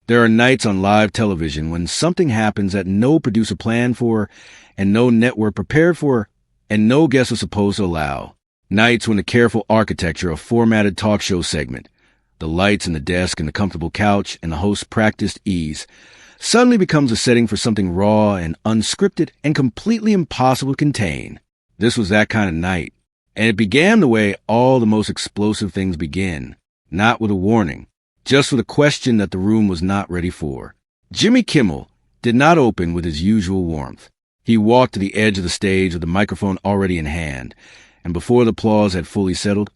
There are nights on live television when something happens that no producer planned for, and no network prepared for, and no guest was supposed to allow. Nights when the careful architecture of formatted talk show segment, the lights and the desk and the comfortable couch and the host's practiced ease, suddenly becomes a setting for something raw and unscripted and completely impossible to contain. This was that kind of night, and it began the way all the most explosive things begin, not with a warning, just with a question that the room was not ready for. Jimmy Kimmel did not open with his usual warmth. He walked to the edge of the stage with the microphone already in hand, and before the applause had fully settled,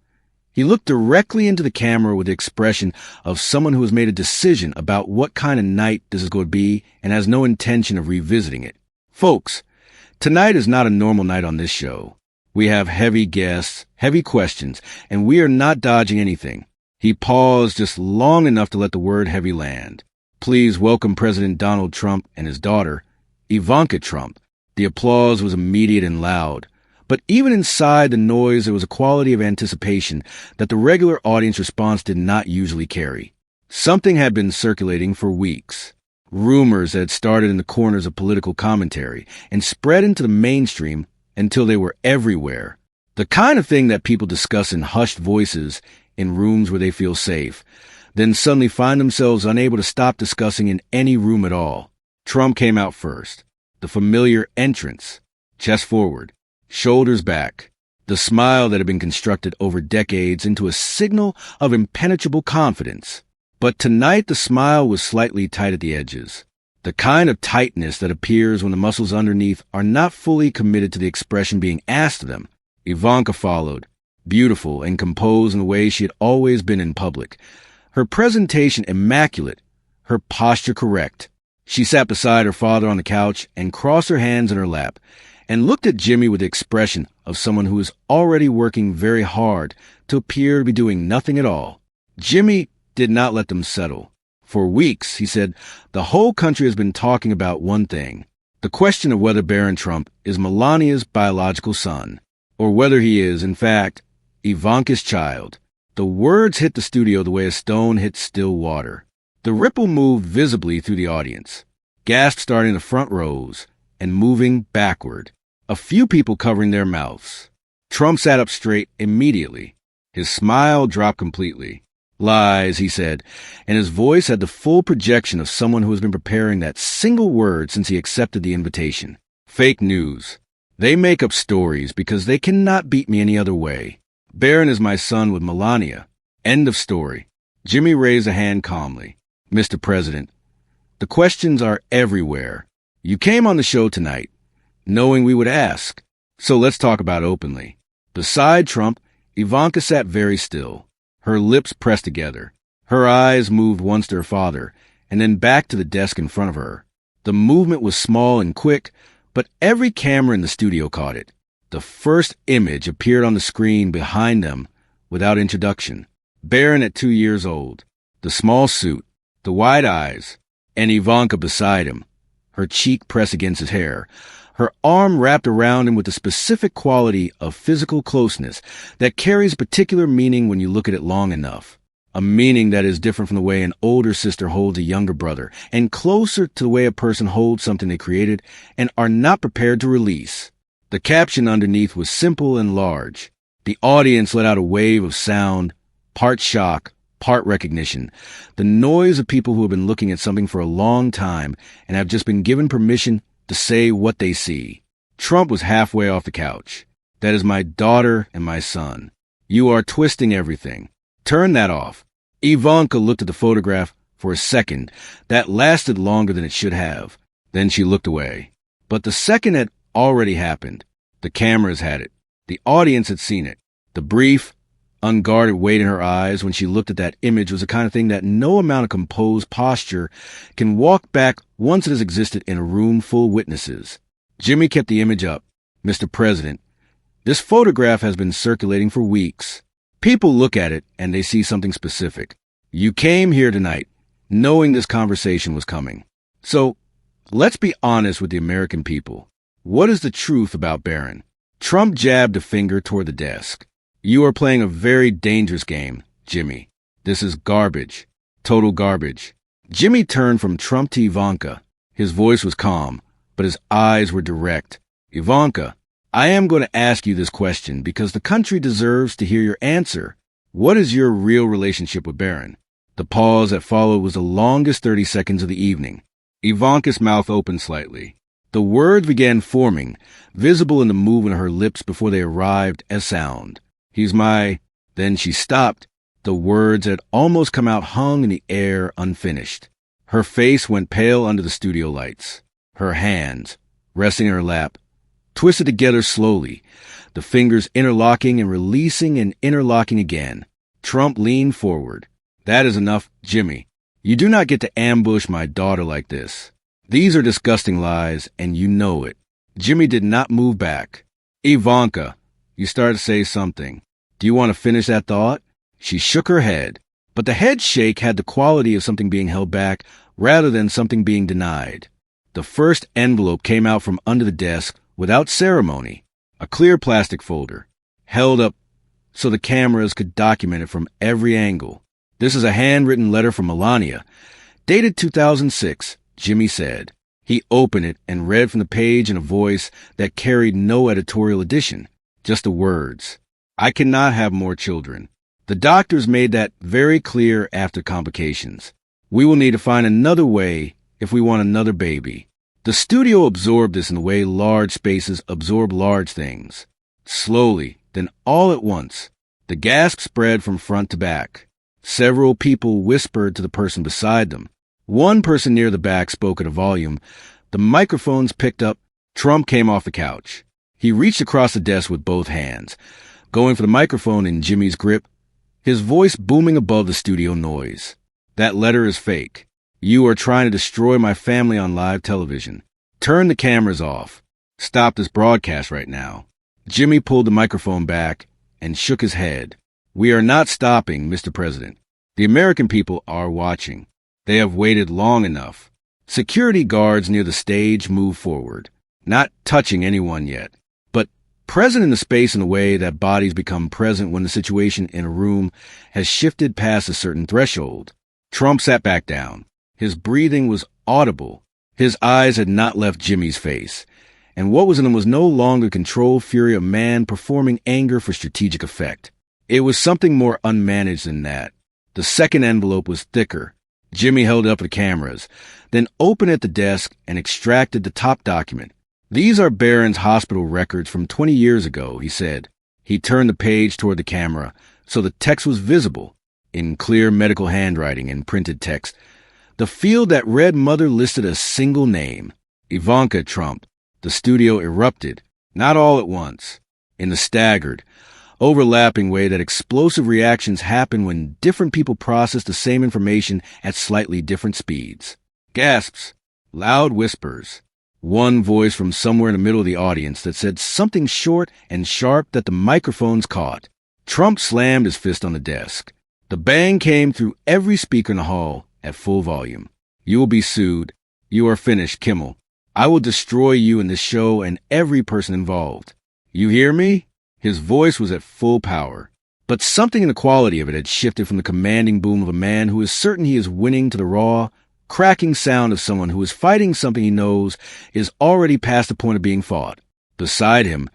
he looked directly into the camera with the expression of someone who has made a decision about what kind of night this is going to be and has no intention of revisiting it. Folks, tonight is not a normal night on this show. We have heavy guests, heavy questions, and we are not dodging anything. He paused just long enough to let the word heavy land. Please welcome President Donald Trump and his daughter, Ivanka Trump. The applause was immediate and loud. But even inside the noise, there was a quality of anticipation that the regular audience response did not usually carry. Something had been circulating for weeks. Rumors that had started in the corners of political commentary and spread into the mainstream until they were everywhere. The kind of thing that people discuss in hushed voices in rooms where they feel safe, then suddenly find themselves unable to stop discussing in any room at all. Trump came out first. The familiar entrance, chest forward, shoulders back, the smile that had been constructed over decades into a signal of impenetrable confidence. But tonight the smile was slightly tight at the edges, the kind of tightness that appears when the muscles underneath are not fully committed to the expression being asked of them. Ivanka followed, beautiful and composed in the way she had always been in public, her presentation immaculate, her posture correct. She sat beside her father on the couch and crossed her hands in her lap, and looked at Jimmy with the expression of someone who is already working very hard to appear to be doing nothing at all. Jimmy did not let them settle. For weeks, he said, the whole country has been talking about one thing, the question of whether Barron Trump is Melania's biological son, or whether he is, in fact, Ivanka's child. The words hit the studio the way a stone hits still water. The ripple moved visibly through the audience, gasps starting in the front rows, and moving backward, a few people covering their mouths. Trump sat up straight immediately. His smile dropped completely. Lies, he said, and his voice had the full projection of someone who has been preparing that single word since he accepted the invitation. Fake news. They make up stories because they cannot beat me any other way. Barron is my son with Melania. End of story. Jimmy raised a hand calmly. Mr. President, the questions are everywhere. You came on the show tonight, knowing we would ask, so let's talk about it openly. Beside Trump, Ivanka sat very still, her lips pressed together. Her eyes moved once to her father, and then back to the desk in front of her. The movement was small and quick, but every camera in the studio caught it. The first image appeared on the screen behind them without introduction. Barron at 2 years old, the small suit, the wide eyes, and Ivanka beside him, her cheek pressed against his hair, her arm wrapped around him with the specific quality of physical closeness that carries particular meaning when you look at it long enough. A meaning that is different from the way an older sister holds a younger brother, and closer to the way a person holds something they created and are not prepared to release. The caption underneath was simple and large. The audience let out a wave of sound, part shock, part recognition, the noise of people who have been looking at something for a long time and have just been given permission to say what they see. Trump was halfway off the couch. That is my daughter and my son. You are twisting everything. Turn that off. Ivanka looked at the photograph for a second that lasted longer than it should have. Then she looked away. But the second had already happened. The cameras had it. The audience had seen it. The brief, unguarded weight in her eyes when she looked at that image was the kind of thing that no amount of composed posture can walk back once it has existed in a room full of witnesses. Jimmy kept the image up. Mr. President, this photograph has been circulating for weeks. People look at it and they see something specific. You came here tonight knowing this conversation was coming. So let's be honest with the American people. What is the truth about Barron? Trump jabbed a finger toward the desk. You are playing a very dangerous game, Jimmy. This is garbage. Total garbage. Jimmy turned from Trump to Ivanka. His voice was calm, but his eyes were direct. Ivanka, I am going to ask you this question because the country deserves to hear your answer. What is your real relationship with Barron? The pause that followed was the longest 30 seconds of the evening. Ivanka's mouth opened slightly. The words began forming, visible in the movement of her lips before they arrived as sound. He's my... Then she stopped. The words had almost come out hung in the air unfinished. Her face went pale under the studio lights. Her hands, resting in her lap, twisted together slowly, the fingers interlocking and releasing and interlocking again. Trump leaned forward. That is enough, Jimmy. You do not get to ambush my daughter like this. These are disgusting lies, and you know it. Jimmy did not move back. Ivanka, you started to say something. Do you want to finish that thought? She shook her head, but the head shake had the quality of something being held back rather than something being denied. The first envelope came out from under the desk without ceremony, a clear plastic folder, held up so the cameras could document it from every angle. This is a handwritten letter from Melania, dated 2006, Jimmy said. He opened it and read from the page in a voice that carried no editorial addition, just the words. I cannot have more children. The doctors made that very clear after complications. We will need to find another way if we want another baby. The studio absorbed this in the way large spaces absorb large things. Slowly, then all at once, the gasp spread from front to back. Several people whispered to the person beside them. One person near the back spoke at a volume. The microphones picked up. Trump came off the couch. He reached across the desk with both hands, going for the microphone in Jimmy's grip, his voice booming above the studio noise. That letter is fake. You are trying to destroy my family on live television. Turn the cameras off. Stop this broadcast right now. Jimmy pulled the microphone back and shook his head. We are not stopping, Mr. President. The American people are watching. They have waited long enough. Security guards near the stage moved forward, not touching anyone yet, but present in the space in a way that bodies become present when the situation in a room has shifted past a certain threshold. Trump sat back down. His breathing was audible. His eyes had not left Jimmy's face, and what was in them was no longer the controlled fury of man performing anger for strategic effect. It was something more unmanaged than that. The second envelope was thicker. Jimmy held it up to the cameras, then opened at the desk and extracted the top document. These are Barron's hospital records from 20 years ago, he said. He turned the page toward the camera, so the text was visible, in clear medical handwriting and printed text. The field that read mother listed a single name, Ivanka Trump. The studio erupted, not all at once, in the staggered, overlapping way that explosive reactions happen when different people process the same information at slightly different speeds. Gasps, loud whispers, one voice from somewhere in the middle of the audience that said something short and sharp that the microphones caught. Trump slammed his fist on the desk. The bang came through every speaker in the hall at full volume. You will be sued. You are finished, Kimmel. I will destroy you in this show and every person involved. You hear me? His voice was at full power, but something in the quality of it had shifted from the commanding boom of a man who is certain he is winning to the raw, cracking sound of someone who is fighting something he knows is already past the point of being fought. Beside him,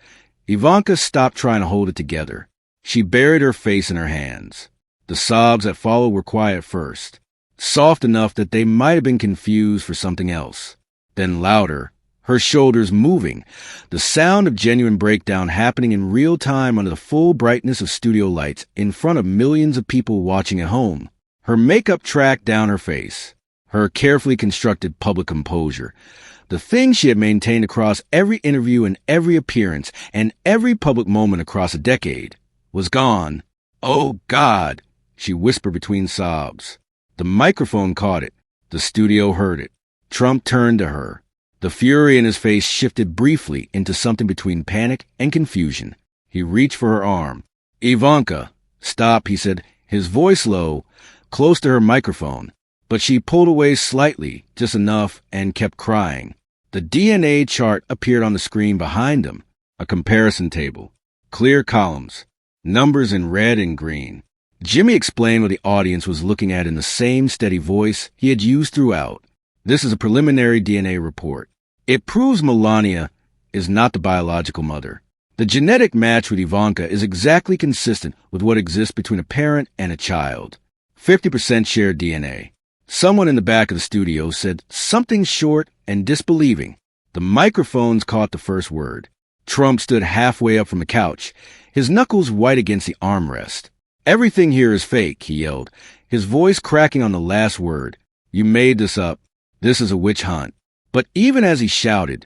Ivanka stopped trying to hold it together. She buried her face in her hands. The sobs that followed were quiet first, soft enough that they might have been confused for something else. Then louder, her shoulders moving, the sound of genuine breakdown happening in real time under the full brightness of studio lights in front of millions of people watching at home. Her makeup tracked down her face, her carefully constructed public composure, the thing she had maintained across every interview and every appearance and every public moment across a decade, was gone. Oh, God, she whispered between sobs. The microphone caught it. The studio heard it. Trump turned to her. The fury in his face shifted briefly into something between panic and confusion. He reached for her arm. Ivanka, stop, he said, his voice low, close to her microphone. But she pulled away slightly, just enough, and kept crying. The DNA chart appeared on the screen behind him, a comparison table. Clear columns, numbers in red and green. Jimmy explained what the audience was looking at in the same steady voice he had used throughout. This is a preliminary DNA report. It proves Melania is not the biological mother. The genetic match with Ivanka is exactly consistent with what exists between a parent and a child. 50% shared DNA. Someone in the back of the studio said something short and disbelieving. The microphones caught the first word. Trump stood halfway up from the couch, his knuckles white against the armrest. "Everything here is fake," he yelled, his voice cracking on the last word. "You made this up. This is a witch hunt." But even as he shouted,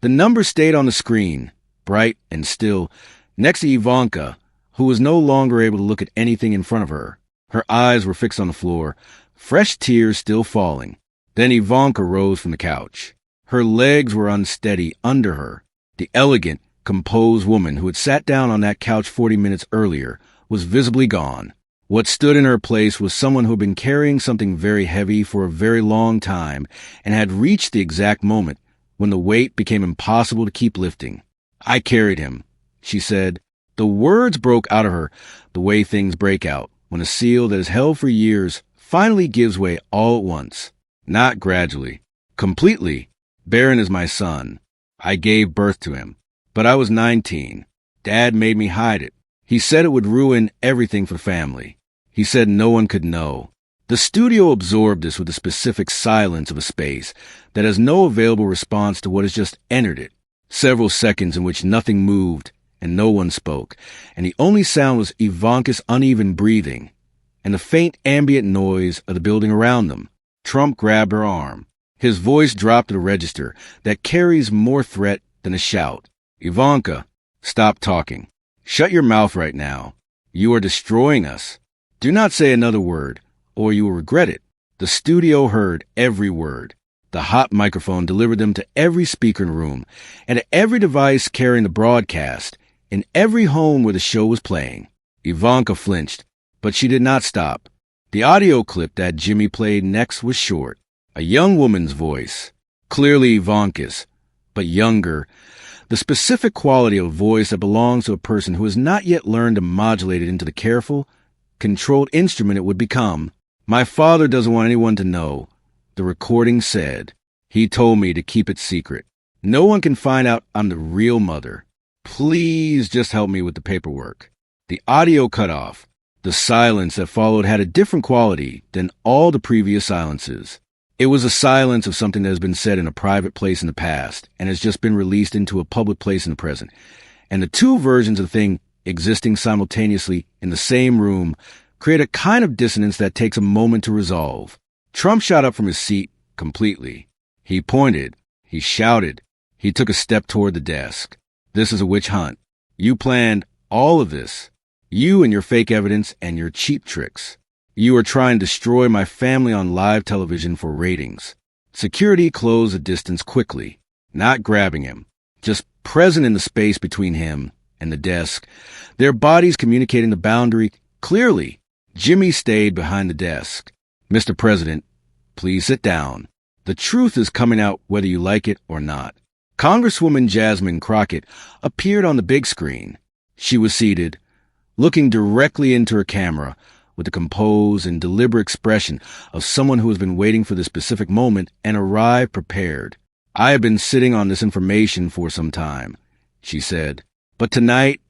the number stayed on the screen, bright and still, next to Ivanka, who was no longer able to look at anything in front of her. Her eyes were fixed on the floor, fresh tears still falling. Then Ivanka rose from the couch. Her legs were unsteady under her. The elegant, composed woman who had sat down on that couch 40 minutes earlier was visibly gone. What stood in her place was someone who had been carrying something very heavy for a very long time and had reached the exact moment when the weight became impossible to keep lifting. "I carried him," she said. The words broke out of her the way things break out when a seal that is held for years finally gives way all at once. Not gradually. Completely. Barron is my son. I gave birth to him. But I was 19. Dad made me hide it. He said it would ruin everything for the family. He said no one could know. The studio absorbed this with the specific silence of a space that has no available response to what has just entered it. Several seconds in which nothing moved and no one spoke, and the only sound was Ivanka's uneven breathing and the faint ambient noise of the building around them. Trump grabbed her arm. His voice dropped to a register that carries more threat than a shout. "Ivanka, stop talking. Shut your mouth right now. You are destroying us. Do not say another word, or you will regret it." The studio heard every word. The hot microphone delivered them to every speaker in the room, and to every device carrying the broadcast, in every home where the show was playing. Ivanka flinched, but she did not stop. The audio clip that Jimmy played next was short. A young woman's voice, clearly Ivanka's, but younger, the specific quality of a voice that belongs to a person who has not yet learned to modulate it into the careful, controlled instrument it would become. "My father doesn't want anyone to know," the recording said. "He told me to keep it secret. No one can find out I'm the real mother. Please just help me with the paperwork." The audio cut off. The silence that followed had a different quality than all the previous silences. It was a silence of something that has been said in a private place in the past and has just been released into a public place in the present. And the two versions of the thing existing simultaneously in the same room create a kind of dissonance that takes a moment to resolve. Trump shot up from his seat completely. He pointed. He shouted. He took a step toward the desk. "This is a witch hunt. You planned all of this. You and your fake evidence and your cheap tricks. You are trying to destroy my family on live television for ratings." Security closed the distance quickly, not grabbing him, just present in the space between him and the desk, their bodies communicating the boundary clearly. Jimmy stayed behind the desk. "Mr. President, please sit down. The truth is coming out whether you like it or not." Congresswoman Jasmine Crockett appeared on the big screen. She was seated, looking directly into her camera, with the composed and deliberate expression of someone who has been waiting for this specific moment and arrived prepared. "I have been sitting on this information for some time," she said. "But tonight,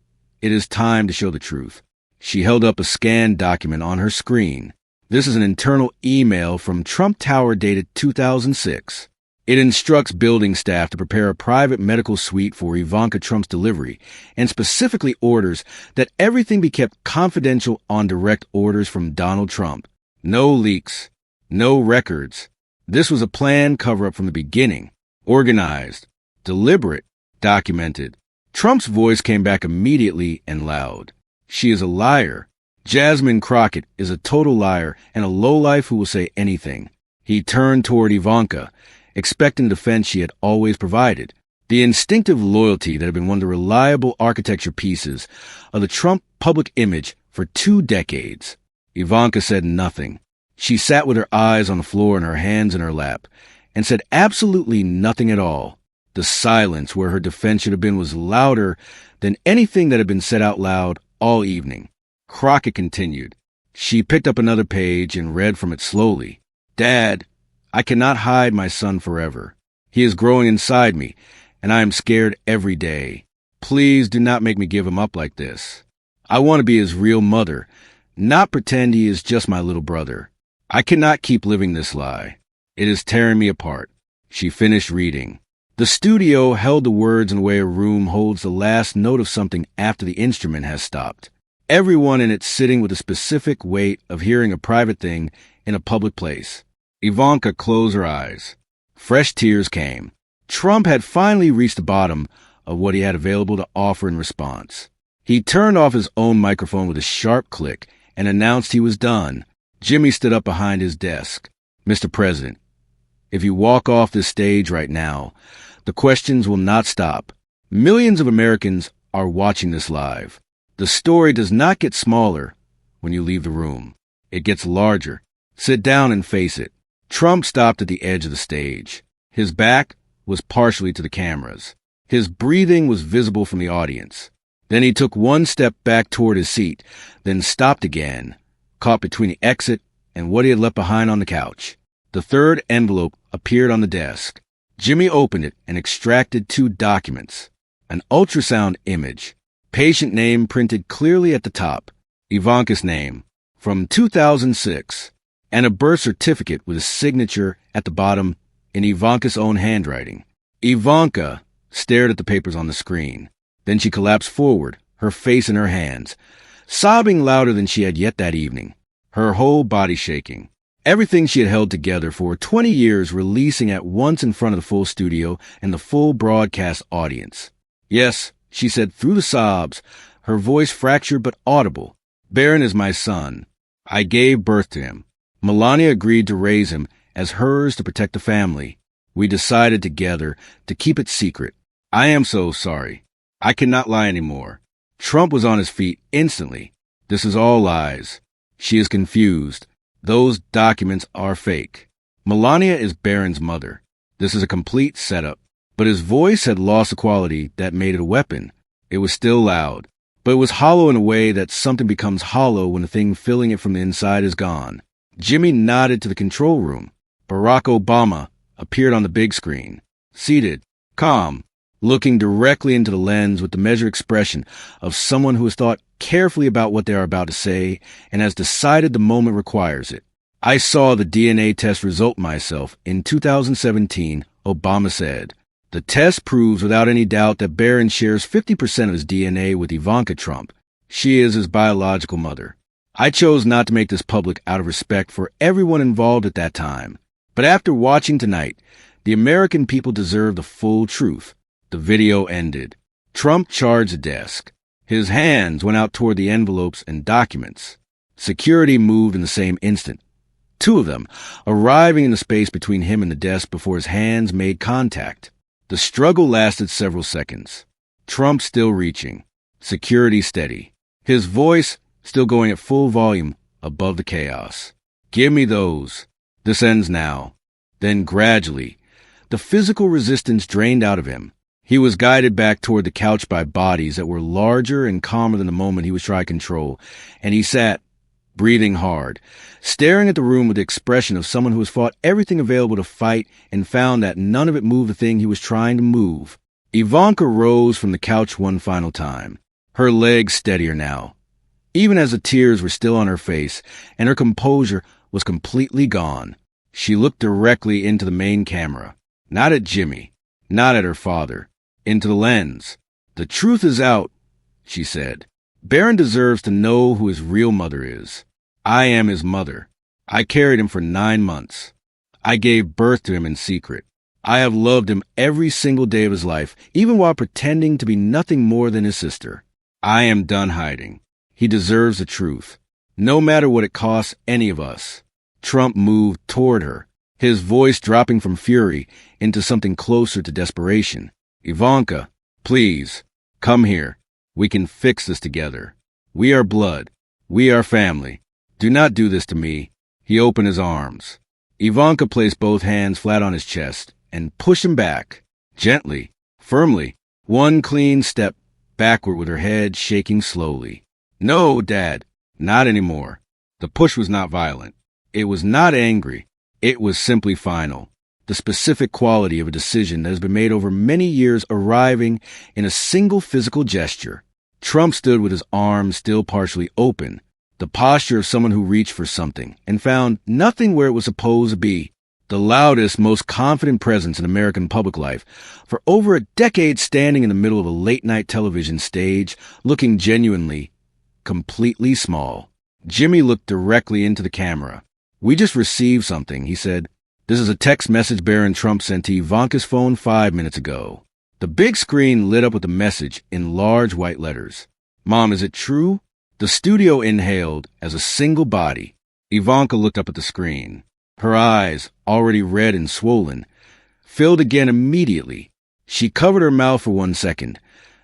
it is time to show the truth." She held up a scanned document on her screen. This is an internal email from Trump Tower dated 2006. It instructs building staff to prepare a private medical suite for Ivanka Trump's delivery and specifically orders that everything be kept confidential on direct orders from Donald Trump. No leaks. No records. This was a planned cover-up from the beginning. Organized. Deliberate. Documented. Trump's voice came back immediately and loud. "She is a liar. Jasmine Crockett is a total liar and a lowlife who will say anything." He turned toward Ivanka, expecting the defense she had always provided, the instinctive loyalty that had been one of the reliable architecture pieces of the Trump public image for 2 decades. Ivanka said nothing. She sat with her eyes on the floor and her hands in her lap, and said absolutely nothing at all. The silence where her defense should have been was louder than anything that had been said out loud all evening. Crockett continued. She picked up another page and read from it slowly. Dad, I cannot hide my son forever. He is growing inside me, and I am scared every day. Please do not make me give him up like this. I want to be his real mother, not pretend he is just my little brother. I cannot keep living this lie. It is tearing me apart. She finished reading. The studio held the words in the way a room holds the last note of something after the instrument has stopped. Everyone in it sitting with a specific weight of hearing a private thing in a public place. Ivanka closed her eyes. Fresh tears came. Trump had finally reached the bottom of what he had available to offer in response. He turned off his own microphone with a sharp click and announced he was done. Jimmy stood up behind his desk. Mr. President, if you walk off this stage right now, the questions will not stop. Millions of Americans are watching this live. The story does not get smaller when you leave the room. It gets larger. Sit down and face it. Trump stopped at the edge of the stage. His back was partially to the cameras. His breathing was visible from the audience. Then he took one step back toward his seat, then stopped again, caught between the exit and what he had left behind on the couch. The third envelope appeared on the desk. Jimmy opened it and extracted 2 documents. An ultrasound image. Patient name printed clearly at the top. Ivanka's name. From 2006. And a birth certificate with a signature at the bottom in Ivanka's own handwriting. Ivanka stared at the papers on the screen. Then she collapsed forward, her face in her hands, sobbing louder than she had yet that evening, her whole body shaking. Everything she had held together for 20 years releasing at once in front of the full studio and the full broadcast audience. Yes, she said through the sobs, her voice fractured but audible. Barron is my son. I gave birth to him. Melania agreed to raise him as hers to protect the family. We decided together to keep it secret. I am so sorry. I cannot lie anymore. Trump was on his feet instantly. This is all lies. She is confused. Those documents are fake. Melania is Barron's mother. This is a complete setup. But his voice had lost the quality that made it a weapon. It was still loud, but it was hollow in a way that something becomes hollow when the thing filling it from the inside is gone. Jimmy nodded to the control room. Barack Obama appeared on the big screen, seated, calm, looking directly into the lens with the measured expression of someone who has thought carefully about what they are about to say and has decided the moment requires it. I saw the DNA test result myself in 2017, Obama said. The test proves without any doubt that Barron shares 50% of his DNA with Ivanka Trump. She is his biological mother. I chose not to make this public out of respect for everyone involved at that time. But after watching tonight, the American people deserve the full truth. The video ended. Trump charged the desk. His hands went out toward the envelopes and documents. Security moved in the same instant. 2 of them, arriving in the space between him and the desk before his hands made contact. The struggle lasted several seconds. Trump still reaching. Security steady. His voice still going at full volume above the chaos. Give me those. This ends now. Then gradually, the physical resistance drained out of him. He was guided back toward the couch by bodies that were larger and calmer than the moment he was trying to control, and he sat, breathing hard, staring at the room with the expression of someone who has fought everything available to fight and found that none of it moved the thing he was trying to move. Ivanka rose from the couch one final time, her legs steadier now, even as the tears were still on her face and her composure was completely gone. She looked directly into the main camera, not at Jimmy, not at her father, into the lens. The truth is out, she said. Barron deserves to know who his real mother is. I am his mother. I carried him for 9 months. I gave birth to him in secret. I have loved him every single day of his life, even while pretending to be nothing more than his sister. I am done hiding. He deserves the truth, no matter what it costs any of us. Trump moved toward her, his voice dropping from fury into something closer to desperation. Ivanka, please, come here. We can fix this together. We are blood. We are family. Do not do this to me. He opened his arms. Ivanka placed both hands flat on his chest and pushed him back, gently, firmly, one clean step backward with her head shaking slowly. No, Dad, not anymore. The push was not violent. It was not angry. It was simply final. The specific quality of a decision that has been made over many years arriving in a single physical gesture. Trump stood with his arms still partially open, the posture of someone who reached for something and found nothing where it was supposed to be. The loudest, most confident presence in American public life, for over a decade standing in the middle of a late-night television stage, looking genuinely, completely small. Jimmy looked directly into the camera. "We just received something," he said. "This is a text message Barron Trump sent to Ivanka's phone 5 minutes ago." The big screen lit up with the message in large white letters. "Mom, is it true?" The studio inhaled as a single body. Ivanka looked up at the screen. Her eyes, already red and swollen, filled again immediately. She covered her mouth for 1 second,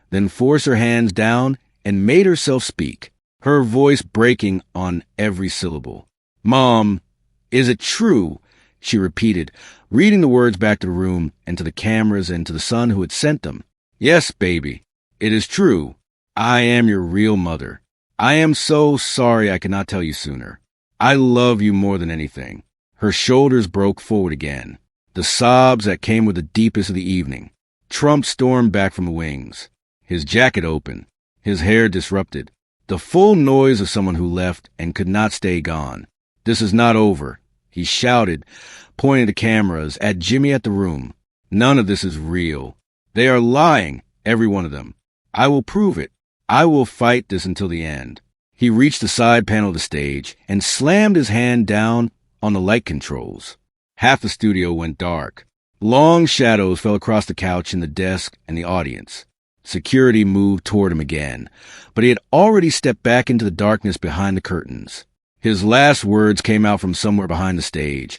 then forced her hands down and made herself speak, her voice breaking on every syllable. "Mom, is it true?" she repeated, reading the words back to the room and to the cameras and to the son who had sent them. "Yes, baby, it is true. I am your real mother. I am so sorry I could not tell you sooner. I love you more than anything." Her shoulders broke forward again, the sobs that came with the deepest of the evening. Trump stormed back from the wings, his jacket open, his hair disrupted, the full noise of someone who left and could not stay gone. "This is not over," he shouted, pointing the cameras at Jimmy at the room. "None of this is real. They are lying, every one of them. I will prove it. I will fight this until the end." He reached the side panel of the stage and slammed his hand down on the light controls. Half the studio went dark. Long shadows fell across the couch and the desk and the audience. Security moved toward him again, but he had already stepped back into the darkness behind the curtains. His last words came out from somewhere behind the stage,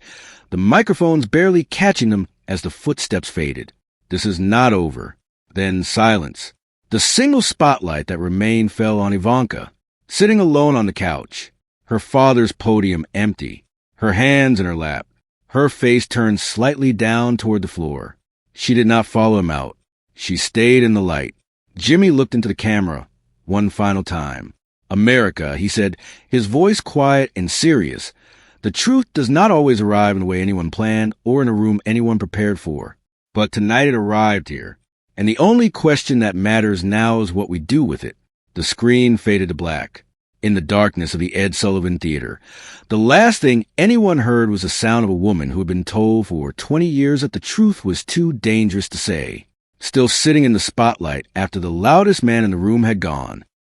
the microphones barely catching them as the footsteps faded. "This is not over." Then silence. The single spotlight that remained fell on Ivanka, sitting alone on the couch, her father's podium empty, her hands in her lap, her face turned slightly down toward the floor. She did not follow him out. She stayed in the light. Jimmy looked into the camera one final time. "America," he said, his voice quiet and serious. "The truth does not always arrive in the way anyone planned or in a room anyone prepared for. But tonight it arrived here. And the only question that matters now is what we do with it." The screen faded to black. In the darkness of the Ed Sullivan Theater, the last thing anyone heard was the sound of a woman who had been told for 20 years that the truth was too dangerous to say. Still sitting in the spotlight after the loudest man in the room had gone,